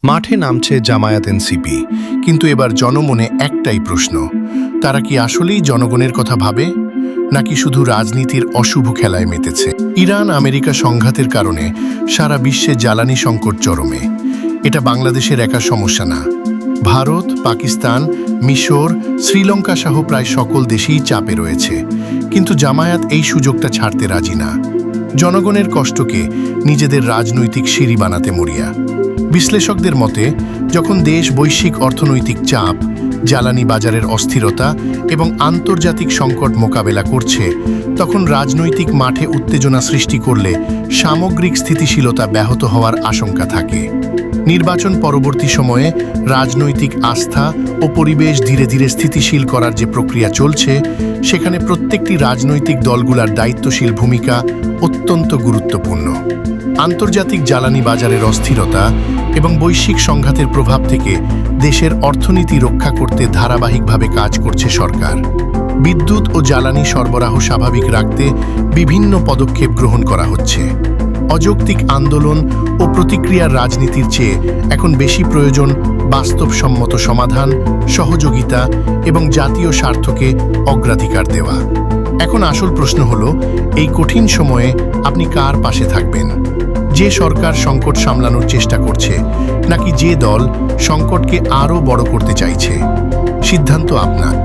মাঠে নামছে জামায়াত এনসিপি, কিন্তু এবার জনমনে একটাই প্রশ্ন, তারা কি আসলেই জনগণের কথা ভাবে, নাকি শুধু রাজনীতির অশুভ খেলায় মেতেছে? ইরান আমেরিকা সংঘাতের কারণে সারা বিশ্বে জ্বালানি সংকট চরমে। এটা বাংলাদেশের একা সমস্যা না। ভারত, পাকিস্তান, মিশর, শ্রীলঙ্কা সহ প্রায় সকল দেশেই চাপে রয়েছে, কিন্তু জামায়াত এই সুযোগটা ছাড়তে রাজি না। জনগণের কষ্টকে নিজেদের রাজনৈতিক সিঁড়ি বানাতে মরিয়া। বিশ্লেষকদের মতে, যখন দেশ বৈশ্বিক অর্থনৈতিক চাপ, জ্বালানি বাজারের অস্থিরতা এবং আন্তর্জাতিক সংকট মোকাবেলা করছে, তখন রাজনৈতিক মাঠে উত্তেজনা সৃষ্টি করলে সামগ্রিক স্থিতিশীলতা ব্যাহত হওয়ার আশঙ্কা থাকে। নির্বাচন পরবর্তী সময়ে রাজনৈতিক আস্থা ও পরিবেশ ধীরে ধীরে স্থিতিশীল করার যে প্রক্রিয়া চলছে, সেখানে প্রত্যেকটি রাজনৈতিক দলগুলোর দায়িত্বশীল ভূমিকা অত্যন্ত গুরুত্বপূর্ণ। আন্তর্জাতিক জ্বালানি বাজারের অস্থিরতা এবং বৈশ্বিক সংঘাতের প্রভাব থেকে দেশের অর্থনীতি রক্ষা করতে ধারাবাহিকভাবে কাজ করছে সরকার। বিদ্যুৎ ও জ্বালানি সরবরাহ স্বাভাবিক রাখতে বিভিন্ন পদক্ষেপ গ্রহণ করা হচ্ছে। অযৌক্তিক আন্দোলন ও প্রতিক্রিয়ার রাজনীতির চেয়ে এখন বেশি প্রয়োজন বাস্তবসম্মত সমাধান, সহযোগিতা এবং জাতীয় স্বার্থকে অগ্রাধিকার দেওয়া। এখন আসল প্রশ্ন হলো, এই কঠিন সময়ে আপনি কার পাশে থাকবেন? যে সরকার সংকট সামলানোর চেষ্টা করছে, নাকি যে দল সংকটকে আরও বড় করতে চাইছে? সিদ্ধান্ত আপনার।